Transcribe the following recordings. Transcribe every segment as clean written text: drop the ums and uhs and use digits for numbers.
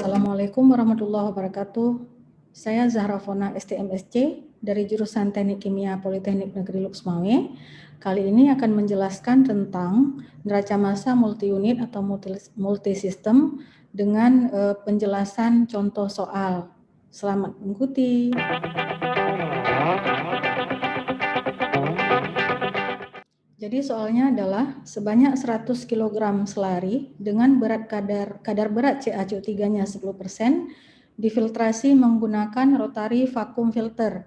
Assalamualaikum warahmatullahi wabarakatuh. Saya Zahra Fona STMSC dari jurusan Teknik Kimia Politeknik Negeri Luxmawe. Kali ini akan menjelaskan tentang neraca massa multi-unit atau multi-sistem dengan penjelasan contoh soal. Selamat mengikuti. Jadi soalnya adalah sebanyak 100 kg selari dengan kadar berat CaCO3-nya 10% difiltrasi menggunakan rotary vacuum filter.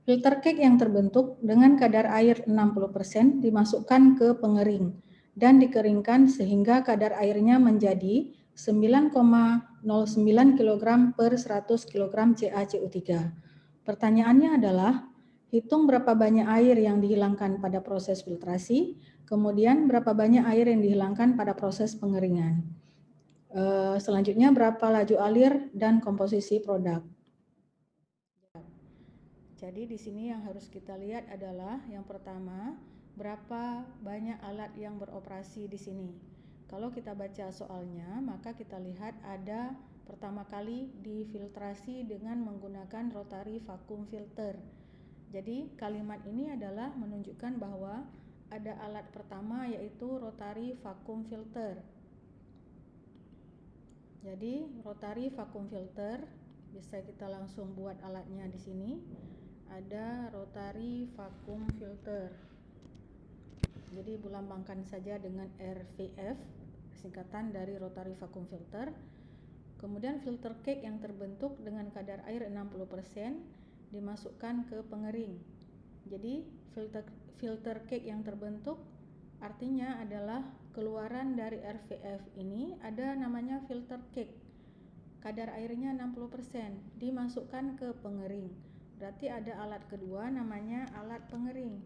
Filter cake yang terbentuk dengan kadar air 60% dimasukkan ke pengering dan dikeringkan sehingga kadar airnya menjadi 9,09 kg per 100 kg CaCO3. Pertanyaannya adalah, hitung berapa banyak air yang dihilangkan pada proses filtrasi, kemudian berapa banyak air yang dihilangkan pada proses pengeringan. Selanjutnya berapa laju alir dan komposisi produk. Jadi di sini yang harus kita lihat adalah yang pertama, berapa banyak alat yang beroperasi di sini. Kalau kita baca soalnya, maka kita lihat ada pertama kali difiltrasi dengan menggunakan rotary vacuum filter. Jadi kalimat ini adalah menunjukkan bahwa ada alat pertama yaitu rotary vacuum filter. Jadi rotary vacuum filter bisa kita langsung buat alatnya di sini. Ada rotary vacuum filter. Jadi bulambangkan saja dengan RVF, singkatan dari rotary vacuum filter. Kemudian filter cake yang terbentuk dengan kadar air 60% dimasukkan ke pengering. Jadi filter cake yang terbentuk artinya adalah keluaran dari RVF ini ada namanya filter cake. Kadar airnya 60% dimasukkan ke pengering. Berarti ada alat kedua namanya alat pengering.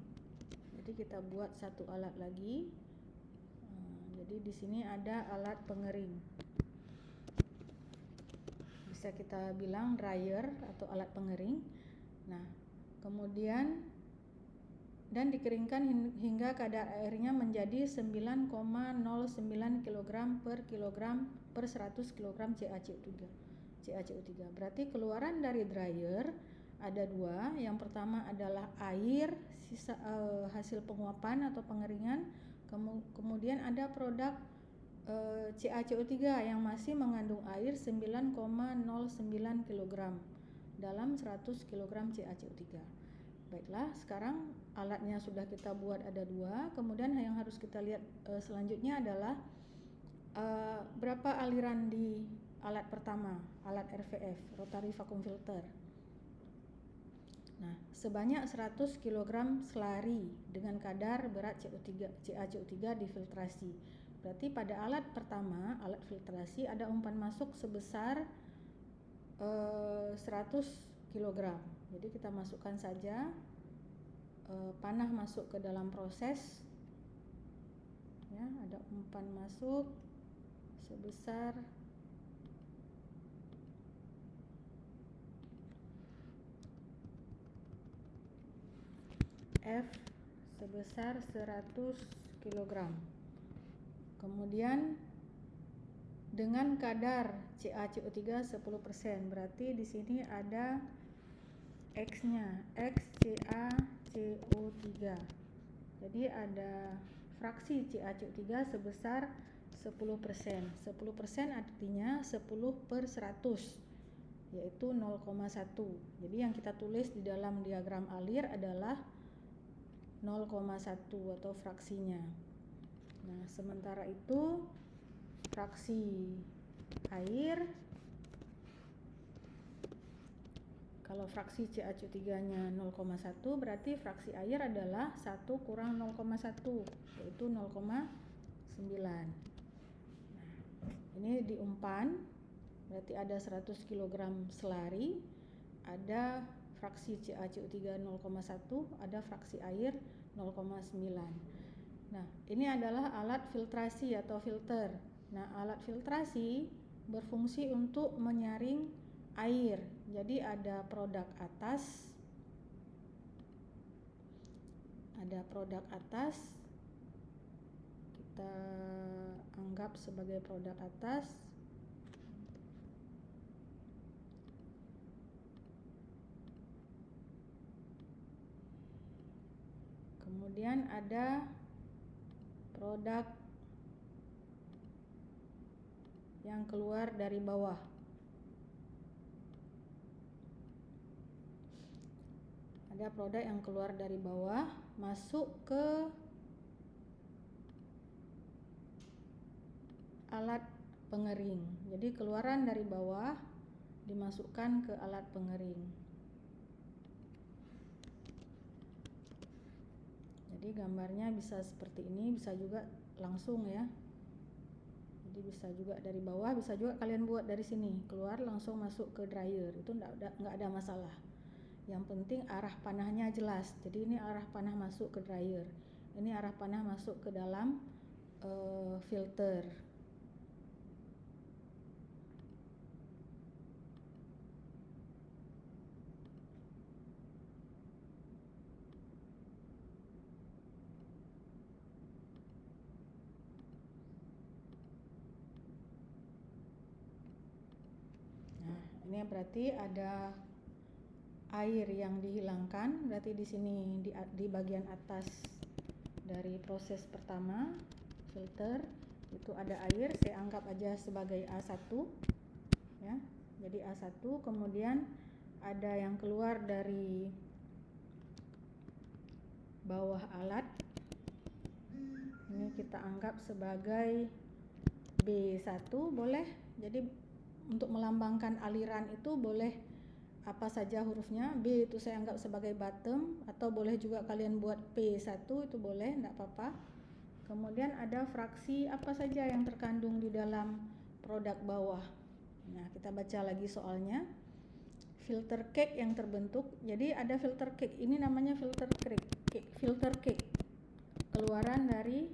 Jadi kita buat satu alat lagi. Jadi di sini ada alat pengering. Bisa kita bilang dryer atau alat pengering. Nah, kemudian dan dikeringkan hingga kadar airnya menjadi 9,09 kg per kilogram per 100 kg CaCO3. Berarti keluaran dari dryer ada dua. Yang pertama adalah air hasil penguapan atau pengeringan. Kemudian ada produk CaCO3 yang masih mengandung air 9,09 kg dalam 100 kg CaCO3. Baiklah, sekarang alatnya sudah kita buat ada dua. Kemudian yang harus kita lihat selanjutnya adalah berapa aliran di alat pertama, alat RVF, rotary vacuum filter. Nah, sebanyak 100 kg selari dengan kadar berat CaCO3 difiltrasi. Berarti pada alat pertama, alat filtrasi ada umpan masuk sebesar 100 kg. Jadi kita masukkan saja panah masuk ke dalam proses. Ya, ada umpan masuk sebesar F sebesar 100 kg. Kemudian dengan kadar CaCO3 10%, berarti di sini ada X-nya, X CaCO3. Jadi ada fraksi CaCO3 sebesar 10%. 10% artinya 10/100, yaitu 0,1. Jadi yang kita tulis di dalam diagram alir adalah 0,1 atau fraksinya. Nah, sementara itu fraksi air, kalau fraksi CaCO3-nya 0,1 berarti fraksi air adalah 1 kurang 0,1 yaitu 0,9. Nah, ini diumpan berarti ada 100 kg selari, ada fraksi CaCO3 0,1, ada fraksi air 0,9. Nah, ini adalah alat filtrasi atau filter. Nah, alat filtrasi berfungsi untuk menyaring air. Jadi ada produk atas, kita anggap sebagai produk atas. Kemudian ada produk yang keluar dari bawah. Ada produk yang keluar dari bawah masuk ke alat pengering. Jadi keluaran dari bawah dimasukkan ke alat pengering. Jadi gambarnya bisa seperti ini, bisa juga langsung ya. Jadi bisa juga dari bawah, bisa juga kalian buat dari sini, keluar langsung masuk ke dryer. Itu nggak ada masalah. Yang penting arah panahnya jelas. Jadi ini arah panah masuk ke dryer, ini arah panah masuk ke dalam filter. Nah, ini berarti ada air yang dihilangkan. Berarti di sini di bagian atas dari proses pertama filter itu ada air, saya anggap aja sebagai A1 ya. Jadi A1, kemudian ada yang keluar dari bawah alat, ini kita anggap sebagai B1 boleh. Jadi untuk melambangkan aliran itu boleh apa saja hurufnya. B itu saya anggap sebagai bottom, atau boleh juga kalian buat P1, itu boleh, enggak apa-apa. Kemudian ada fraksi apa saja yang terkandung di dalam produk bawah. Nah, kita baca lagi soalnya. Filter cake yang terbentuk. Jadi ada filter cake, ini namanya filter cake. Filter cake keluaran dari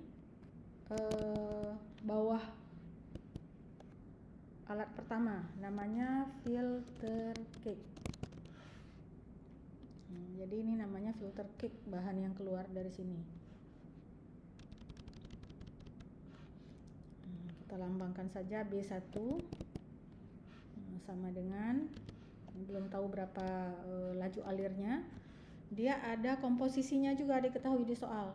bawah alat pertama, namanya filter cake. Jadi ini namanya filter cake, bahan yang keluar dari sini. Kita lambangkan saja B1 sama dengan, belum tahu berapa laju alirnya. Dia ada komposisinya juga diketahui di soal.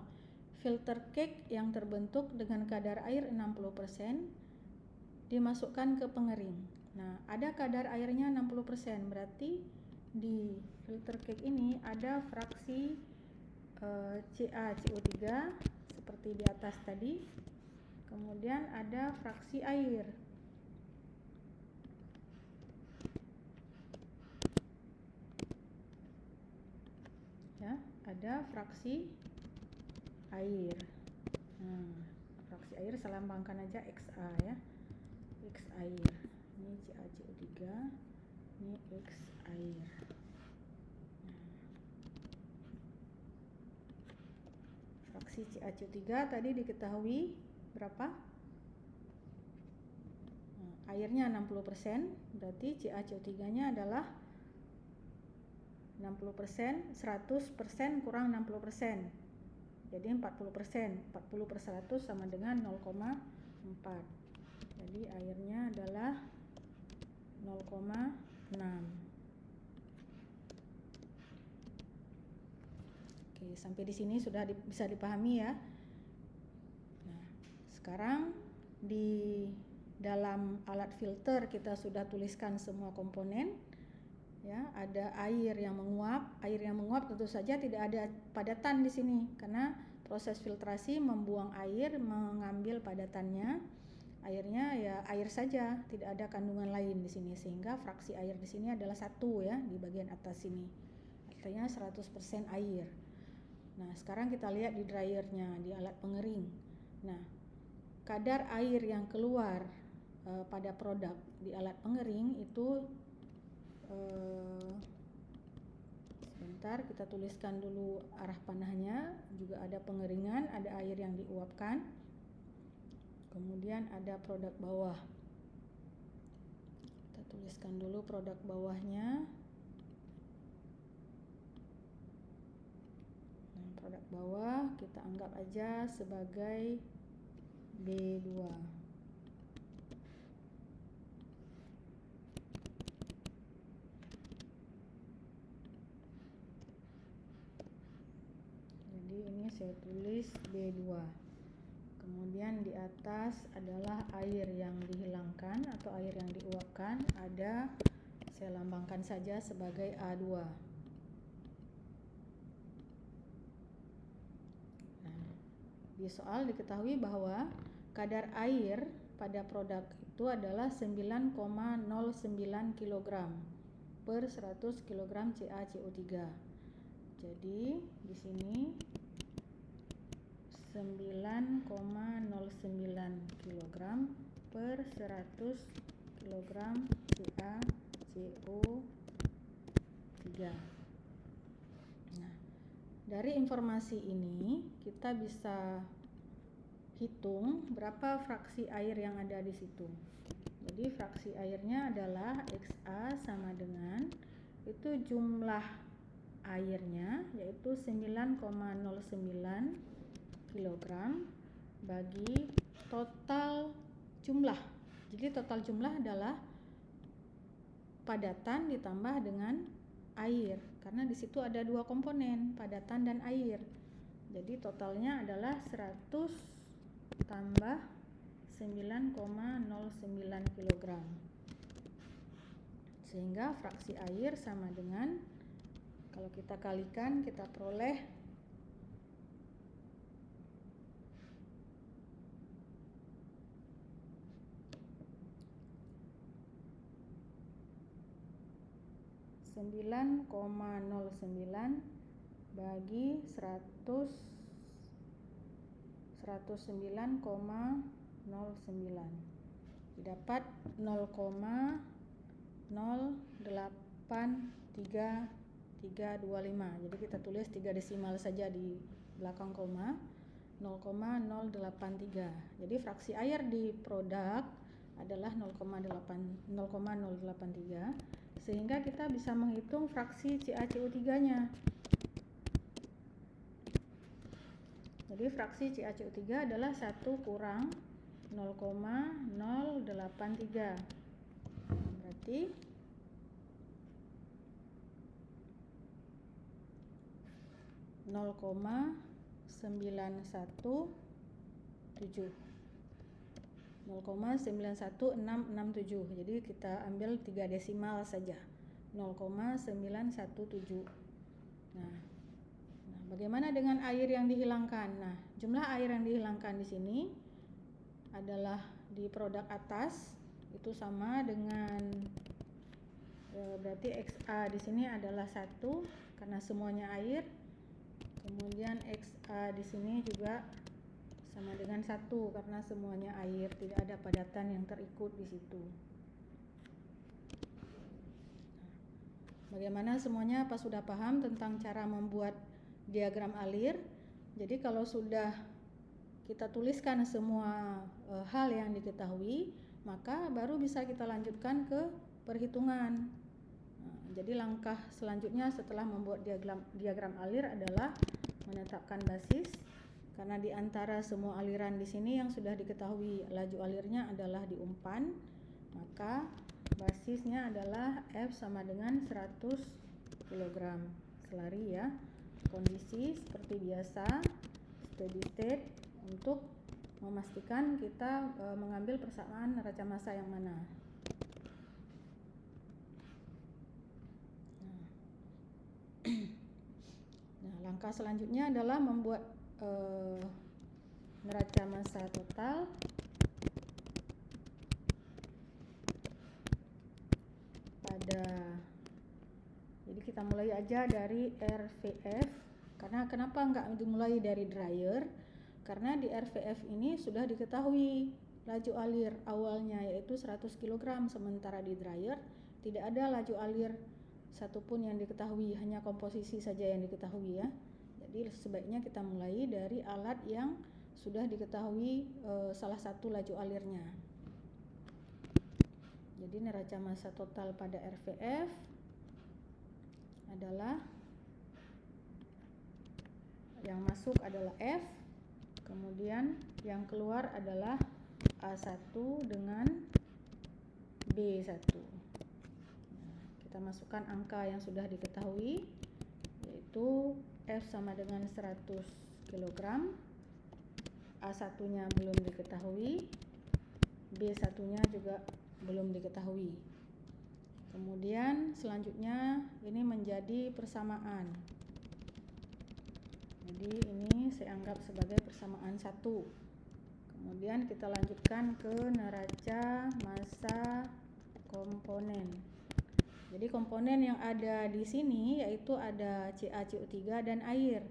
Filter cake yang terbentuk dengan kadar air 60% dimasukkan ke pengering. Nah, ada kadar airnya 60%, berarti di filter cake ini ada fraksi CaCO3 seperti di atas tadi. Kemudian ada fraksi air. Ya, ada fraksi air. Fraksi air saya lambangkan aja XA ya. X air. Ini CaCO3, ini X air. Fraksi CaCO3 tadi diketahui berapa? Airnya 60%, berarti CaCO3-nya adalah 60%, 100% kurang 60%. Jadi 40%. 40/100 sama dengan 0,4. Jadi airnya adalah 0,6. Oke, sampai di sini sudah bisa dipahami ya. Nah, sekarang di dalam alat filter kita sudah tuliskan semua komponen. Ya, ada air yang menguap. Air yang menguap tentu saja tidak ada padatan di sini karena proses filtrasi membuang air, mengambil padatannya. Airnya ya air saja, tidak ada kandungan lain di sini, sehingga fraksi air di sini adalah 1 ya di bagian atas sini. Artinya 100% air. Nah, sekarang kita lihat di dryernya, di alat pengering. Nah, kadar air yang keluar pada produk di alat pengering itu sebentar, kita tuliskan dulu arah panahnya, juga ada pengeringan, ada air yang diuapkan. Kemudian ada produk bawah. Kita tuliskan dulu produk bawahnya. Nah, produk bawah kita anggap aja sebagai B2. saya tulis B2. Kemudian di atas adalah air yang dihilangkan atau air yang diuapkan, ada, saya lambangkan saja sebagai A2. Nah, di soal diketahui bahwa kadar air pada produk itu adalah 9,09 kg per 100 kg CaCO3. Jadi di sini 9,09 kg per 100 kg CaCO3. Nah, dari informasi ini kita bisa hitung berapa fraksi air yang ada di situ. Jadi fraksi airnya adalah XA sama dengan itu jumlah airnya yaitu 9,09 kg bagi total jumlah. Jadi total jumlah adalah padatan ditambah dengan air, karena di situ ada dua komponen, padatan dan air. Jadi totalnya adalah 100 tambah 9,09 kg. Sehingga fraksi air sama dengan, kalau kita kalikan kita peroleh 9,09 bagi 109,09 didapat 0,083325. Jadi kita tulis 3 desimal saja di belakang koma, 0,083. Jadi fraksi air di produk adalah 0,083, sehingga kita bisa menghitung fraksi CaCO3-nya. Jadi fraksi CaCO3 adalah 1 kurang 0,083. Berarti 0,91667. Jadi kita ambil 3 desimal saja, 0,917. Nah, bagaimana dengan air yang dihilangkan? Nah, jumlah air yang dihilangkan di sini adalah di produk atas itu sama dengan berarti XA di sini adalah 1 karena semuanya air. Kemudian XA di sini juga sama dengan 1 karena semuanya air, tidak ada padatan yang terikut di situ. Bagaimana semuanya? Apa sudah paham tentang cara membuat diagram alir? Jadi kalau sudah kita tuliskan semua hal yang diketahui, maka baru bisa kita lanjutkan ke perhitungan. Jadi langkah selanjutnya setelah membuat diagram alir adalah menetapkan basis, karena di antara semua aliran di sini yang sudah diketahui laju alirnya adalah di umpan, maka basisnya adalah F sama dengan 100 kg selari ya. Kondisi seperti biasa, steady state, untuk memastikan kita mengambil persamaan neraca massa yang mana. Nah, langkah selanjutnya adalah membuat neraca massa total pada, jadi kita mulai aja dari RVF. Karena kenapa enggak dimulai dari dryer? Karena di RVF ini sudah diketahui laju alir awalnya yaitu 100 kg, sementara di dryer tidak ada laju alir satupun yang diketahui, hanya komposisi saja yang diketahui ya. Jadi sebaiknya kita mulai dari alat yang sudah diketahui salah satu laju alirnya. Jadi neraca massa total pada RVF adalah, yang masuk adalah F, kemudian yang keluar adalah A1 dengan B1. Nah, kita masukkan angka yang sudah diketahui, yaitu F sama dengan 100 kg, A1-nya belum diketahui, B1-nya juga belum diketahui. Kemudian selanjutnya ini menjadi persamaan. Jadi ini saya anggap sebagai persamaan 1. Kemudian kita lanjutkan ke neraca massa komponen. Jadi komponen yang ada di sini yaitu ada CaCO3 dan air.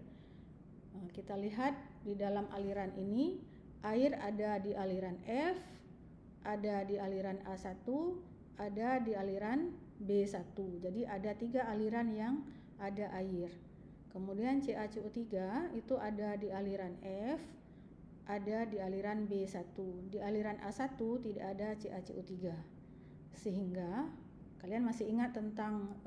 Nah, kita lihat di dalam aliran ini, air ada di aliran F, ada di aliran A1, ada di aliran B1. Jadi ada 3 aliran yang ada air. Kemudian CaCO3 itu ada di aliran F, ada di aliran B1. Di aliran A1 tidak ada CaCO3. Sehingga kalian masih ingat tentang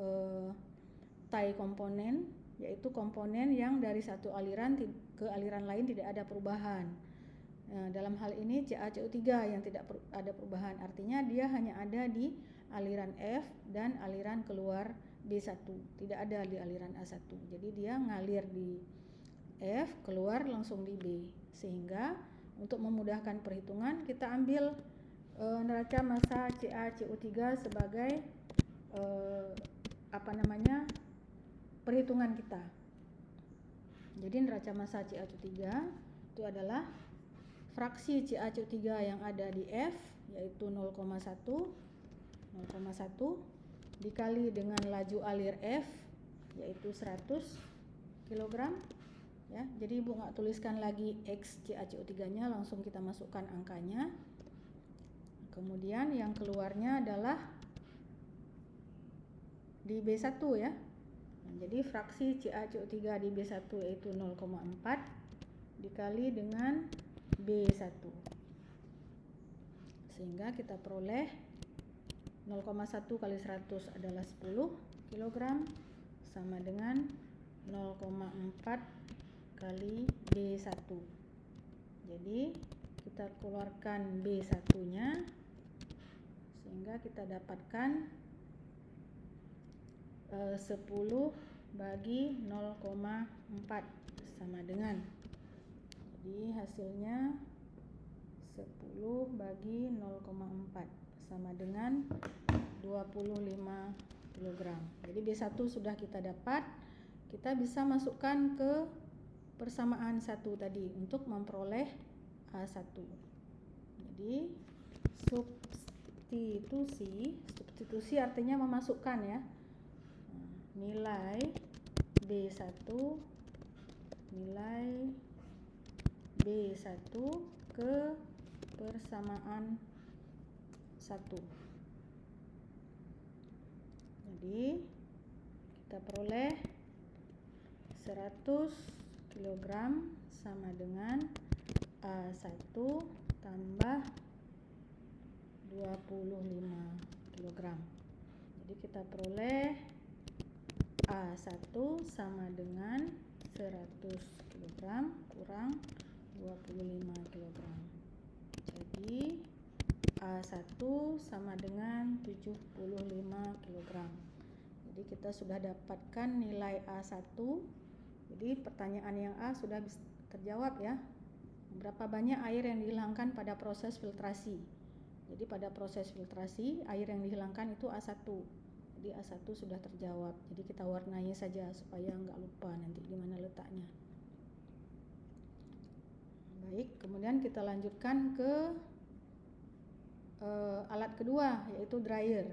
tie komponen, yaitu komponen yang dari satu aliran ke aliran lain tidak ada perubahan. Nah, dalam hal ini CaCO3 yang tidak ada perubahan, artinya dia hanya ada di aliran F dan aliran keluar B1, tidak ada di aliran A1. Jadi dia ngalir di F, keluar langsung di B. Sehingga untuk memudahkan perhitungan kita ambil neraca massa CaCO3 sebagai perhitungan kita. Jadi neraca massa CaCO3 itu adalah fraksi CaCO3 yang ada di F yaitu 0,1 dikali dengan laju alir F yaitu 100 kg ya. Jadi Ibu nggak tuliskan lagi X CaCO3-nya, langsung kita masukkan angkanya. Kemudian yang keluarnya adalah di B1 ya. Nah, jadi fraksi CaCO3 di B1 yaitu 0,4 dikali dengan B1. Sehingga kita peroleh 0,1 kali 100 adalah 10 kg sama dengan 0,4 kali B1. Jadi kita keluarkan B1-nya sehingga kita dapatkan 10 bagi 0,4 sama dengan, jadi hasilnya 10 bagi 0,4 sama dengan 25 kg. Jadi B1 sudah kita dapat, kita bisa masukkan ke persamaan 1 tadi untuk memperoleh A1. Jadi substitusi artinya memasukkan ya. Nilai B1 ke persamaan 1. Jadi kita peroleh 100 kg sama dengan A1 tambah 25 kg. Jadi kita peroleh A1 sama dengan 100 kg kurang 25 kg. Jadi A1 sama dengan 75 kg. Jadi kita sudah dapatkan nilai A1. Jadi pertanyaan yang A sudah terjawab ya. Berapa banyak air yang dihilangkan pada proses filtrasi? Jadi pada proses filtrasi air yang dihilangkan itu A1. Jadi A1 sudah terjawab. Jadi kita warnai saja supaya nggak lupa nanti di mana letaknya. Baik, kemudian kita lanjutkan ke alat kedua yaitu dryer.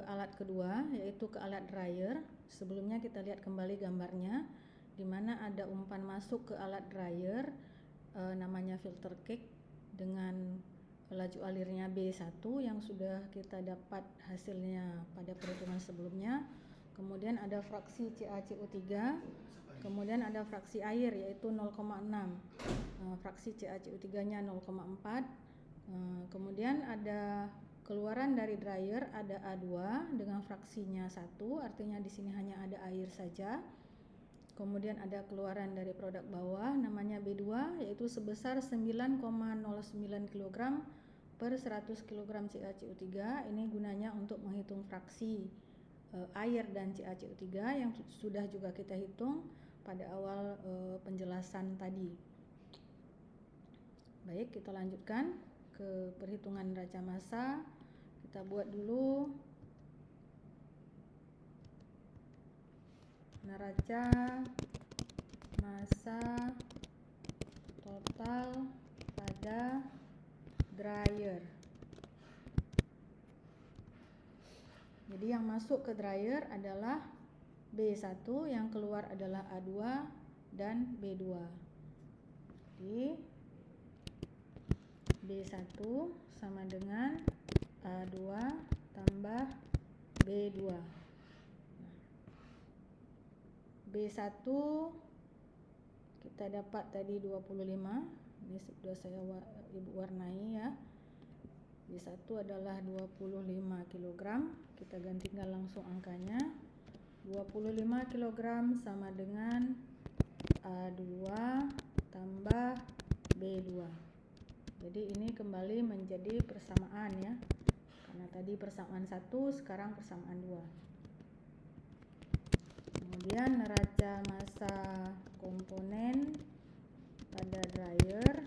Alat kedua yaitu ke alat dryer. Sebelumnya kita lihat kembali gambarnya, di mana ada umpan masuk ke alat dryer namanya filter cake dengan laju alirnya B1 yang sudah kita dapat hasilnya pada perhitungan sebelumnya. Kemudian ada fraksi CaCO3, kemudian ada fraksi air yaitu 0,6. Fraksi CaCO3-nya 0,4. Kemudian ada keluaran dari dryer ada A2 dengan fraksinya 1, artinya di sini hanya ada air saja. Kemudian ada keluaran dari produk bawah namanya B2 yaitu sebesar 9,09 kg per 100 kg CaCO3. Ini gunanya untuk menghitung fraksi air dan CaCO3 yang sudah juga kita hitung pada awal penjelasan tadi. Baik, kita lanjutkan ke perhitungan neraca massa. Kita buat dulu neraca massa total pada dryer. Jadi yang masuk ke dryer adalah B1, yang keluar adalah A2 dan B2. Jadi B1 sama dengan A2 tambah B2. B1 kita dapat tadi 25. Ini sudah saya ibu warnai ya. B1 adalah 25 kg. Kita gantikan langsung angkanya. 25 kg sama dengan A2 tambah B2. Jadi ini kembali menjadi persamaan ya. Karena tadi persamaan 1, sekarang persamaan 2. Kemudian neraca massa komponen pada dryer.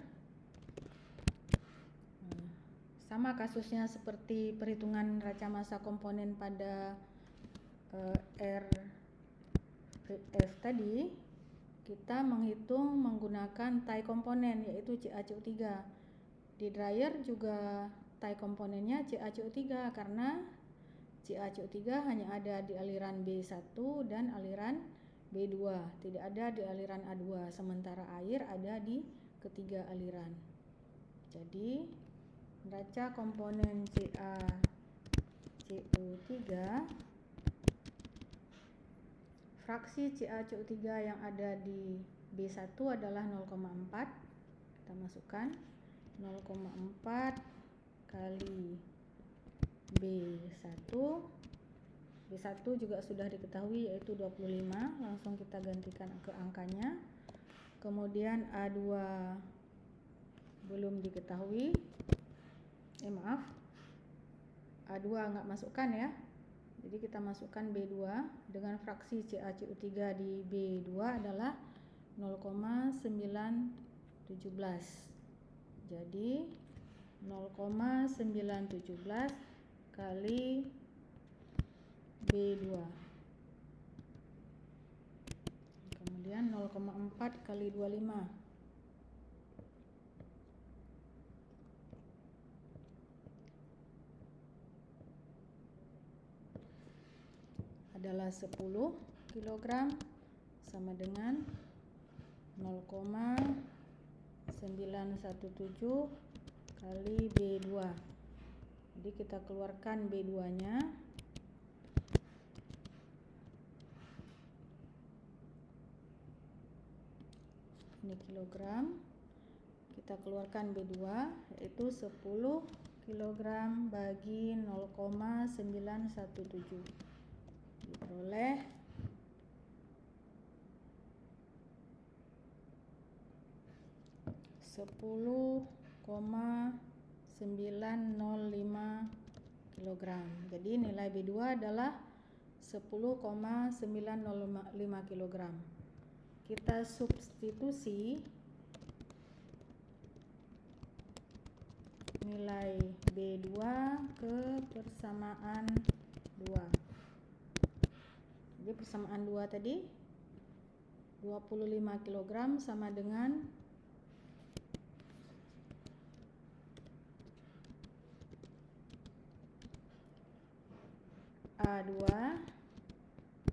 Sama kasusnya seperti perhitungan neraca massa komponen pada RF tadi, kita menghitung menggunakan tie komponen yaitu CaCO3. Di dryer juga tie komponennya CaCO3 karena CaCO3 hanya ada di aliran B1 dan aliran B2, tidak ada di aliran A2, sementara air ada di ketiga aliran. Jadi neraca komponen CaCO3, fraksi CaCO3 yang ada di B1 adalah 0,4. Kita masukkan 0,4 kali B1. B1 juga sudah diketahui yaitu 25, langsung kita gantikan ke angkanya. Kemudian A2 belum diketahui. A2 enggak masukkan ya. Jadi kita masukkan B2 dengan fraksi CaCO3 di B2 adalah 0,917. Jadi 0,917 kali B2. Kemudian 0,4 kali 25. Adalah 10 kg sama dengan 0,917 kali B2. Jadi kita keluarkan B2-nya. Ini kilogram. Kita keluarkan B2 yaitu 10 kg bagi 0,917. Diperoleh 10,905 kg. Jadi nilai B2 adalah 10,905 kg. Kita substitusi nilai B2 ke persamaan 2. Jadi persamaan 2 tadi 25 kg sama dengan A2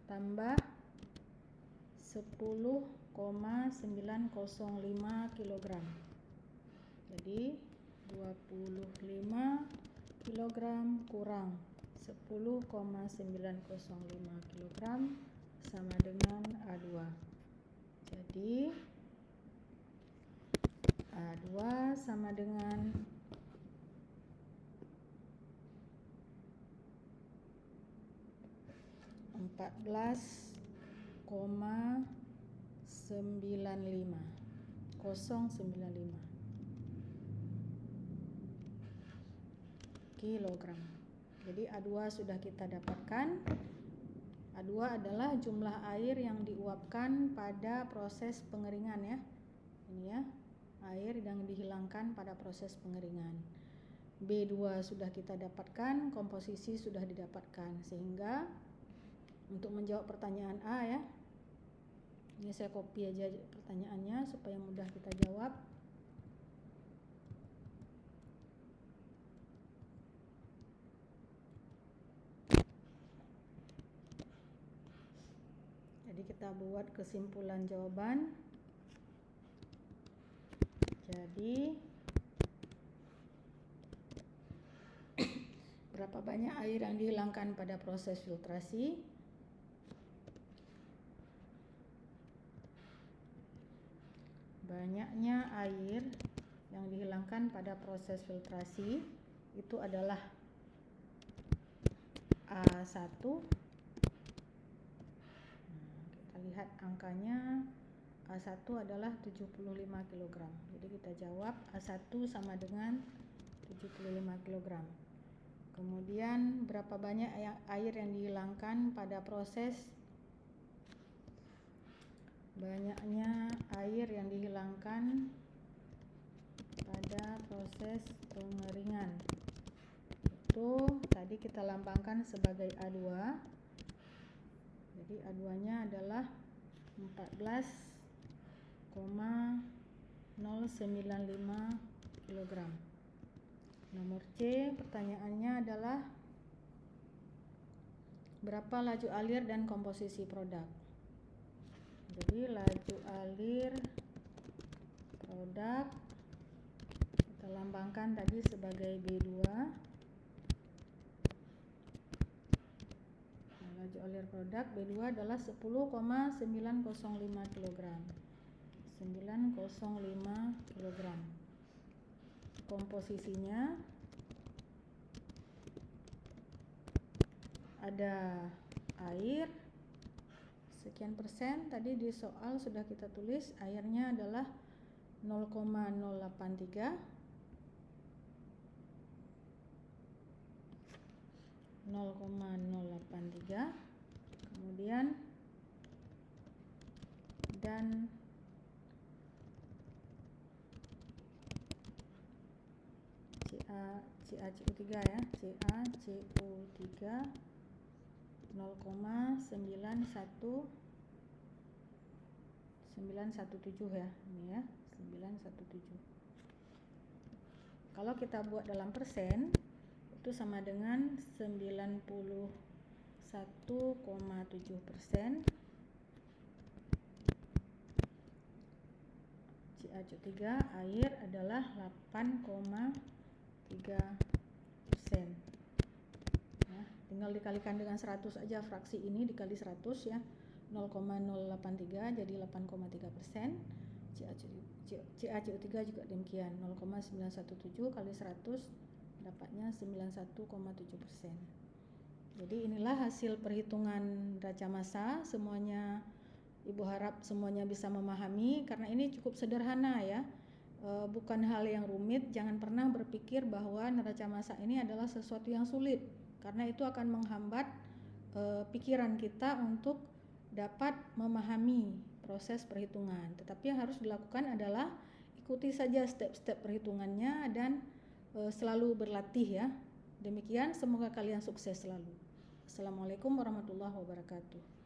tambah 10,905 kg. Jadi 25 kg kurang 10,905 kg sama dengan A2. Jadi A2 sama dengan 14,095 kilogram. Jadi A2 sudah kita dapatkan A2 adalah jumlah air yang diuapkan pada proses pengeringan ya. Ini ya, air yang dihilangkan pada proses pengeringan. B2 sudah kita dapatkan, komposisi sudah didapatkan. Sehingga untuk menjawab pertanyaan A ya, ini saya copy aja pertanyaannya supaya mudah kita jawab. Jadi kita buat kesimpulan jawaban. Jadi berapa banyak air yang dihilangkan pada proses filtrasi? Banyaknya air yang dihilangkan pada proses filtrasi itu adalah A1. Lihat angkanya, A1 adalah 75 kg. Jadi kita jawab A1 sama dengan 75 kg. Kemudian berapa banyak air yang dihilangkan pada proses? Banyaknya air yang dihilangkan pada proses pengeringan itu tadi kita lambangkan sebagai A2. Jadi A2-nya adalah 14,095 kg. Nomor C, pertanyaannya adalah berapa laju alir dan komposisi produk? Jadi laju alir produk kita lambangkan tadi sebagai B2. Laju alir produk B2 adalah 10,905 kg. 905 kg. Komposisinya ada air sekian persen, tadi di soal sudah kita tulis airnya adalah 0,083, 0,083, kemudian dan CaCO3 ya, CaCO3 0,917 ya, ini ya 917. Kalau kita buat dalam persen itu sama dengan 91,7%. CaCO3 air adalah 8,3%. Nah, tinggal dikalikan dengan 100 aja, fraksi ini dikali 100 ya, 0,083 jadi 8,3%. CaCO3 juga demikian, 0,917 kali 100 dapatnya 91,7%. Jadi inilah hasil perhitungan neraca massa. Semuanya Ibu harap semuanya bisa memahami karena ini cukup sederhana ya. Bukan hal yang rumit. Jangan pernah berpikir bahwa neraca massa ini adalah sesuatu yang sulit, karena itu akan menghambat pikiran kita untuk dapat memahami proses perhitungan. Tetapi yang harus dilakukan adalah ikuti saja step-step perhitungannya dan selalu berlatih ya. Demikian, semoga kalian sukses selalu. Assalamualaikum warahmatullahi wabarakatuh.